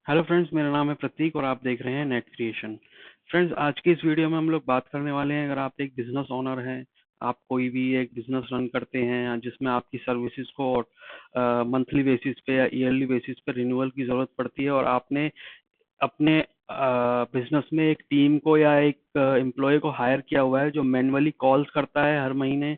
Hello friends, मेरा नाम है प्रतीक और आप देख रहे हैं नेट क्रिएशन। फ्रेंड्स, आज की इस वीडियो में हम लोग बात करने वाले हैं। अगर आप एक बिजनेस ओनर हैं, आप कोई भी एक बिजनेस रन करते हैं या जिसमें आपकी सर्विसेज को मंथली बेसिस पे या ईयरली बेसिस पे रिन्यूअल की ज़रूरत पड़ती है और आपने अपने बिजनेस में एक टीम को या एक एम्प्लॉय को हायर किया हुआ है जो मैन्युअली कॉल्स करता है हर महीने,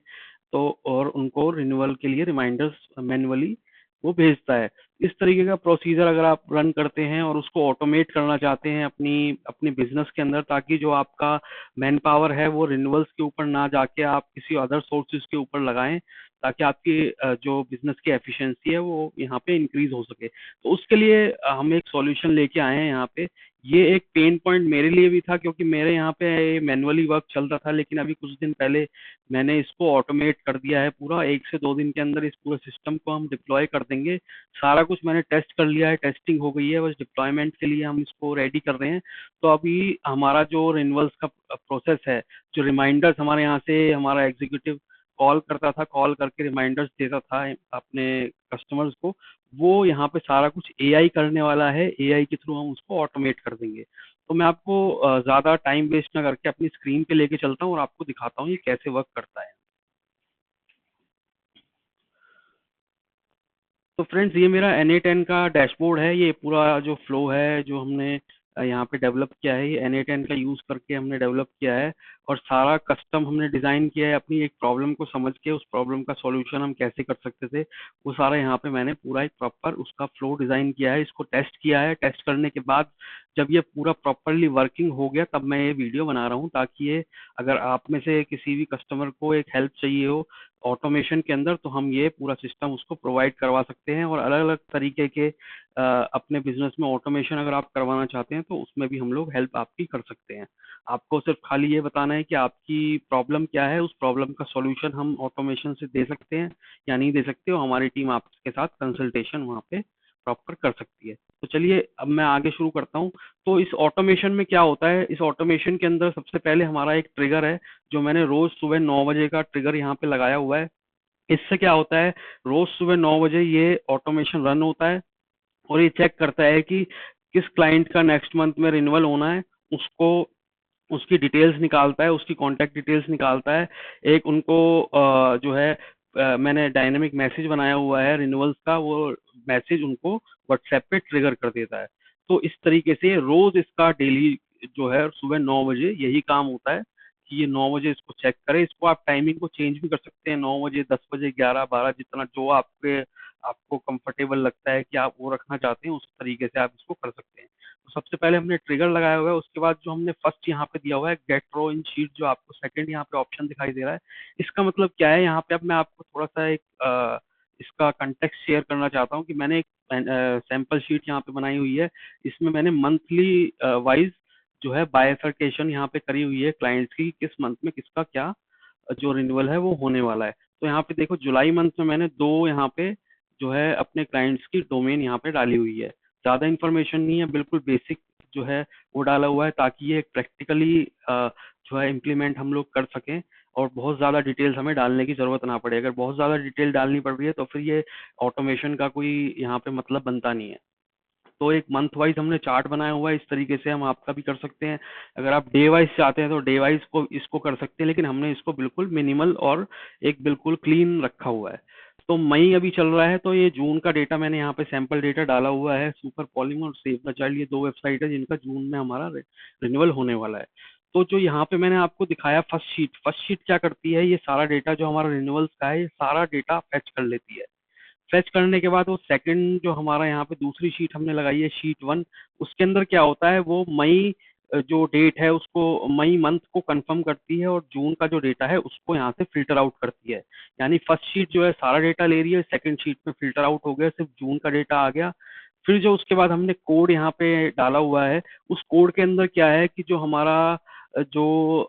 तो और उनको रिन्यूअल के लिए रिमाइंडर्स मैन्युअली वो भेजता है। इस तरीके का प्रोसीजर अगर आप रन करते हैं और उसको ऑटोमेट करना चाहते हैं अपनी अपनी बिजनेस के अंदर, ताकि जो आपका मैन पावर है वो रिन्यूअल्स के ऊपर ना जाके आप किसी अदर सोर्सेज के ऊपर लगाएं, ताकि आपकी जो बिजनेस की एफिशिएंसी है वो यहाँ पे इंक्रीज हो सके। तो उसके लिए हम एक सॉल्यूशन लेके आए हैं यहाँ पे। ये एक पेन पॉइंट मेरे लिए भी था, क्योंकि मेरे यहाँ पे मैनुअली वर्क चल रहा था, लेकिन अभी कुछ दिन पहले मैंने इसको ऑटोमेट कर दिया है। पूरा 1 से 2 दिन के अंदर इस पूरे सिस्टम को हम डिप्लॉय कर देंगे। सारा कुछ मैंने टेस्ट कर लिया है, टेस्टिंग हो गई है, बस डिप्लॉयमेंट के लिए हम इसको रेडी कर रहे हैं। तो अभी हमारा जो रिन्यूअल्स का प्रोसेस है, जो रिमाइंडर्स हमारे यहाँ से हमारा एग्जीक्यूटिव कॉल करता था, कॉल करके रिमाइंडर्स देता था अपने कस्टमर्स को, वो यहाँ पे सारा कुछ एआई करने वाला है। एआई के थ्रू हम उसको ऑटोमेट कर देंगे। तो मैं आपको ज़्यादा टाइम वेस्ट ना करके अपनी स्क्रीन पे लेके चलता हूँ और आपको दिखाता हूँ ये कैसे वर्क करता है। तो फ्रेंड्स, ये मेरा NA10 का डैशबोर्ड है। ये पूरा जो फ्लो है जो हमने यहाँ पे डेवलप किया है, ये NA10 का यूज़ करके हमने डेवलप किया है। और सारा कस्टम हमने डिज़ाइन किया है अपनी एक प्रॉब्लम को समझ के। उस प्रॉब्लम का सॉल्यूशन हम कैसे कर सकते थे, वो सारा यहाँ पे मैंने पूरा एक प्रॉपर उसका फ्लो डिज़ाइन किया है। इसको टेस्ट किया है। टेस्ट करने के बाद जब ये पूरा प्रॉपरली वर्किंग हो गया, तब मैं ये वीडियो बना रहा हूँ, ताकि ये अगर आप में से किसी भी कस्टमर को एक हेल्प चाहिए हो ऑटोमेशन के अंदर, तो हम ये पूरा सिस्टम उसको प्रोवाइड करवा सकते हैं। और अलग अलग तरीके के अपने बिजनेस में ऑटोमेशन अगर आप करवाना चाहते हैं, तो उसमें भी हम लोग हेल्प आपकी कर सकते हैं। आपको सिर्फ खाली ये बताना है कि आपकी प्रॉब्लम क्या है, उस प्रॉब्लम का सॉल्यूशन हम ऑटोमेशन से दे सकते हैं या नहीं दे सकते हो। हमारी टीम आपके साथ कंसल्टेशन वहाँ पे प्रॉपर कर सकती है। तो चलिए अब मैं आगे शुरू करता हूँ। तो इस ऑटोमेशन में क्या होता है, इस ऑटोमेशन के अंदर सबसे पहले हमारा एक ट्रिगर है, जो मैंने रोज सुबह 9 बजे का ट्रिगर यहाँ पे लगाया हुआ है। इससे क्या होता है, रोज सुबह 9 बजे ये ऑटोमेशन रन होता है और ये चेक करता है कि किस क्लाइंट का नेक्स्ट मंथ में रिन्यूअल होना है। उसको उसकी डिटेल्स निकालता है, उसकी कॉन्टैक्ट डिटेल्स निकालता है। एक उनको जो है मैंने डायनेमिक मैसेज बनाया हुआ है रिन्यूअल्स का, वो मैसेज उनको व्हाट्सएप पे ट्रिगर कर देता है। तो इस तरीके से रोज इसका डेली जो है सुबह 9 बजे यही काम होता है कि ये 9 बजे इसको चेक करे। इसको आप टाइमिंग को चेंज भी कर सकते हैं, 9 बजे, 10 बजे, 11, 12, जितना जो आपके आपको कंफर्टेबल लगता है कि आप वो रखना चाहते हैं, उस तरीके से आप इसको कर सकते हैं। तो सबसे पहले हमने ट्रिगर लगाया हुआ है। उसके बाद जो हमने फर्स्ट यहाँ पे दिया हुआ है गेट रो इन शीट, जो आपको सेकंड यहाँ पे ऑप्शन दिखाई दे रहा है, इसका मतलब क्या है। यहाँ पे अब मैं आपको थोड़ा सा एक इसका कंटेक्स्ट शेयर करना चाहता हूँ कि मैंने एक सैंपल शीट यहाँ पे बनाई हुई है। इसमें मैंने मंथली वाइज जो है बायफर्केशन यहाँ पे करी हुई है क्लाइंट्स की, किस मंथ में किसका क्या जो रिन्यूअल है वो होने वाला है। तो यहाँ पे देखो, जुलाई मंथ में मैंने दो यहाँ पे जो है अपने क्लाइंट्स की डोमेन यहाँ पे डाली हुई है। ज़्यादा इन्फॉर्मेशन नहीं है, बिल्कुल बेसिक जो है वो डाला हुआ है, ताकि ये प्रैक्टिकली जो है इम्प्लीमेंट हम लोग कर सकें और बहुत ज़्यादा डिटेल्स हमें डालने की ज़रूरत ना पड़े। अगर बहुत ज़्यादा डिटेल डालनी पड़ रही है तो फिर ये ऑटोमेशन का कोई यहाँ पे मतलब बनता नहीं है। तो एक मंथ वाइज हमने चार्ट बनाया हुआ है, इस तरीके से हम आपका भी कर सकते हैं। अगर आप डे वाइज चाहते हैं तो डे वाइज को इसको कर सकते हैं, लेकिन हमने इसको बिल्कुल मिनिमल और एक बिल्कुल क्लीन रखा हुआ है। तो मई अभी चल रहा है, तो ये जून का डेटा मैंने यहाँ पे सैंपल डेटा डाला हुआ है। सुपर पॉलिंग और सेव द चाइल्ड, ये दो वेबसाइट है जिनका जून में हमारा रिन्यूअल होने वाला है। तो जो यहाँ पे मैंने आपको दिखाया फर्स्ट शीट क्या करती है, ये सारा डेटा जो हमारा रिन्यूअल्स का है, ये सारा डेटा फेच कर लेती है। फेच करने के बाद वो सेकंड जो हमारा यहाँ पे दूसरी शीट हमने लगाई है, शीट 1, उसके अंदर क्या होता है, वो मई जो डेट है उसको, मई मंथ को कंफर्म करती है और जून का जो डेटा है उसको यहाँ से फिल्टर आउट करती है। यानी फर्स्ट शीट जो है सारा डेटा ले रही है, सेकंड शीट में फिल्टर आउट हो गया, सिर्फ जून का डेटा आ गया। फिर जो उसके बाद हमने कोड यहाँ पे डाला हुआ है, उस कोड के अंदर क्या है कि जो हमारा जो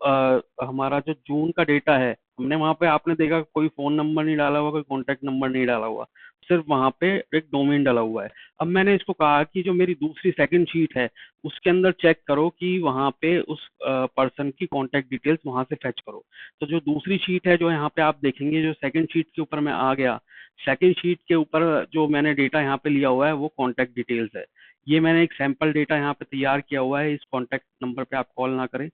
हमारा जो जून का डेटा है हमने वहां पे, आपने देखा कोई फोन नंबर नहीं डाला हुआ, कोई कॉन्टेक्ट नंबर नहीं डाला हुआ, सिर्फ वहां पे एक डोमेन डाला हुआ है। अब मैंने इसको कहा कि जो मेरी दूसरी सेकंड शीट है उसके अंदर चेक करो कि वहां पे उस पर्सन की कॉन्टेक्ट डिटेल्स वहां से फेच करो। तो जो दूसरी शीट है, जो यहाँ पे आप देखेंगे, जो सेकंड शीट के ऊपर मैं आ गया, सेकंड शीट के ऊपर जो मैंने डेटा यहाँ पे लिया हुआ है वो कॉन्टेक्ट डिटेल्स है। ये मैंने एक सैंपल डेटा यहाँ पे तैयार किया हुआ है, इस कॉन्टेक्ट नंबर पे आप कॉल ना करें।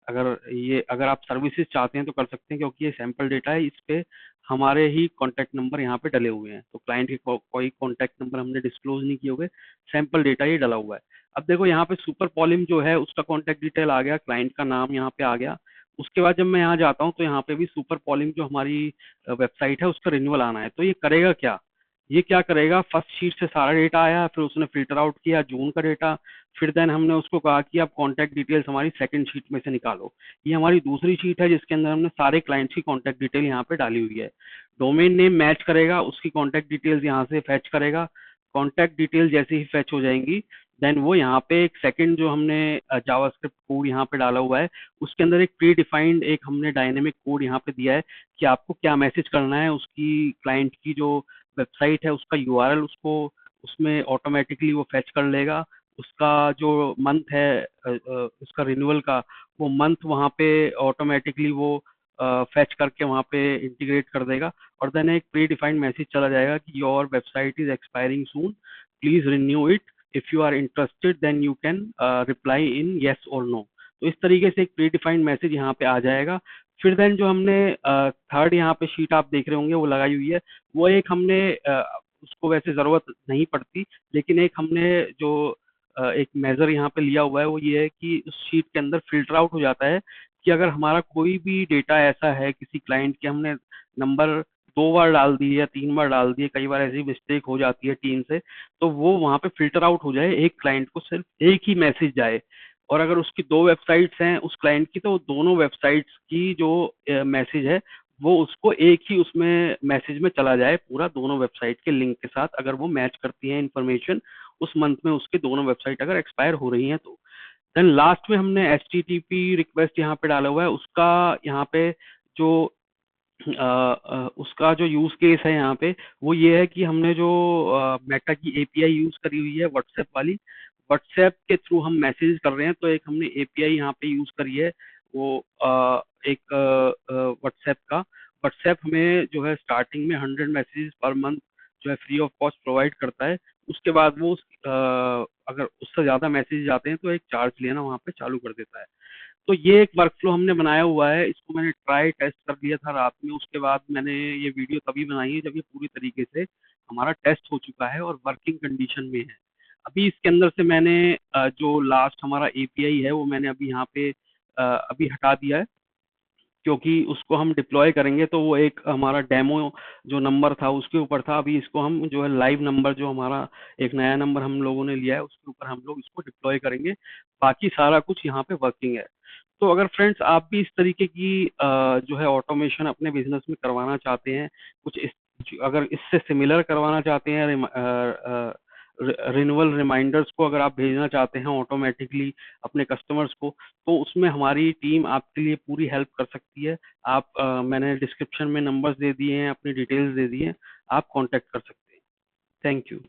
अगर आप सर्विसेज चाहते हैं तो कर सकते हैं, क्योंकि ये सैंपल डेटा है, इस पे हमारे ही कॉन्टैक्ट नंबर यहाँ पे डले हुए हैं, तो क्लाइंट के कोई कॉन्टैक्ट नंबर हमने डिस्क्लोज नहीं किए हुए, सैंपल डेटा ये डला हुआ है। अब देखो यहाँ पे सुपर पॉलिम जो है उसका कॉन्टैक्ट डिटेल आ गया, क्लाइंट का नाम यहाँ पे आ गया। उसके बाद जब मैं यहाँ जाता हूँ तो यहाँ पे भी सुपर पॉलिम जो हमारी वेबसाइट है उसका रिन्यूअल आना है। तो ये करेगा क्या, ये क्या करेगा, फर्स्ट शीट से सारा डेटा आया, फिर उसने फिल्टर आउट किया जून का डेटा, फिर देन हमने उसको कहा कि आप कॉन्टैक्ट डिटेल्स हमारी सेकंड शीट में से निकालो। ये हमारी दूसरी शीट है जिसके अंदर हमने सारे क्लाइंट्स की कॉन्टैक्ट डिटेल यहाँ पे डाली हुई है। डोमेन नेम मैच करेगा, उसकी कॉन्टैक्ट डिटेल्स यहाँ से फैच करेगा। कॉन्टैक्ट डिटेल जैसे ही फैच हो जाएंगी, देन वो यहाँ पे एक सेकंड जो हमने जावास्क्रिप्ट कोड यहाँ पे डाला हुआ है, उसके अंदर एक प्री डिफाइंड एक हमने डायनेमिक कोड यहाँ पे दिया है कि आपको क्या मैसेज करना है। उसकी क्लाइंट की जो वेबसाइट है उसका यूआरएल उसको उसमें ऑटोमेटिकली वो फेच कर लेगा। उसका जो मंथ है उसका रिन्यूअल का, वो मंथ वहाँ पे ऑटोमेटिकली वो फेच करके वहाँ पे इंटीग्रेट कर देगा। और देन एक प्री डिफाइंड मैसेज चला जाएगा कि your website is expiring soon, please renew it, if you are interested then you can reply in yes और नो। तो इस तरीके से एक प्री डिफाइंड मैसेज यहाँ पे आ जाएगा। फिर देन जो हमने थर्ड यहाँ पे शीट आप देख रहे होंगे वो लगाई हुई है, वो एक हमने उसको वैसे जरूरत नहीं पड़ती, लेकिन एक हमने जो एक मेजर यहाँ पे लिया हुआ है वो ये है कि उस शीट के अंदर फिल्टर आउट हो जाता है कि अगर हमारा कोई भी डेटा ऐसा है किसी क्लाइंट के, हमने नंबर 2 बार डाल दिए या 3 बार डाल दिए, कई बार ऐसी मिस्टेक हो जाती है टीम से, तो वो वहाँ पे फिल्टर आउट हो जाए, एक क्लाइंट को सिर्फ एक ही मैसेज जाए। और अगर उसकी 2 वेबसाइट्स हैं उस क्लाइंट की, तो दोनों वेबसाइट्स की जो मैसेज है वो उसको एक ही उसमें मैसेज में चला जाए, पूरा दोनों वेबसाइट के लिंक के साथ, अगर वो मैच करती है इंफॉर्मेशन उस मंथ में, उसके दोनों वेबसाइट अगर एक्सपायर हो रही हैं तो। देन लास्ट में हमने H T T P request यहाँ पे डाला हुआ है, उसका यहाँ पे जो उसका जो यूज केस है यहाँ पे वो ये है कि हमने जो मेटा की एपीआई यूज करी हुई है व्हाट्सएप वाली, व्हाट्सएप के थ्रू हम मैसेज कर रहे हैं, तो एक हमने एपीआई यहाँ पे यूज करी है, वो एक व्हाट्सएप का। व्हाट्सएप हमें जो है स्टार्टिंग में 100 मैसेजेस पर मंथ जो है फ्री ऑफ कॉस्ट प्रोवाइड करता है। उसके बाद वो अगर उससे ज्यादा मैसेज आते हैं तो एक चार्ज लेना वहाँ पे चालू कर देता है। तो ये एक वर्कफ्लो हमने बनाया हुआ है, इसको मैंने ट्राई टेस्ट कर लिया था रात में, उसके बाद मैंने ये वीडियो तभी बनाई है जब ये पूरी तरीके से हमारा टेस्ट हो चुका है और वर्किंग कंडीशन में है। अभी इसके अंदर से मैंने जो लास्ट हमारा एपीआई है वो मैंने अभी यहाँ पे अभी हटा दिया है, क्योंकि उसको हम डिप्लॉय करेंगे तो वो एक हमारा डेमो जो नंबर था उसके ऊपर था। अभी इसको हम जो है लाइव नंबर, जो हमारा एक नया नंबर हम लोगों ने लिया है, उसके ऊपर हम लोग इसको डिप्लॉय करेंगे। बाकी सारा कुछ यहाँ पे वर्किंग है। तो अगर फ्रेंड्स आप भी इस तरीके की जो है ऑटोमेशन अपने बिजनेस में करवाना चाहते हैं, कुछ अगर इससे सिमिलर करवाना चाहते हैं, रिन्यूअल रिमाइंडर्स को अगर आप भेजना चाहते हैं ऑटोमेटिकली अपने कस्टमर्स को, तो उसमें हमारी टीम आपके लिए पूरी हेल्प कर सकती है। आप मैंने डिस्क्रिप्शन में नंबर्स दे दिए हैं, अपनी डिटेल्स दे दी हैं, आप कांटेक्ट कर सकते हैं। Thank you.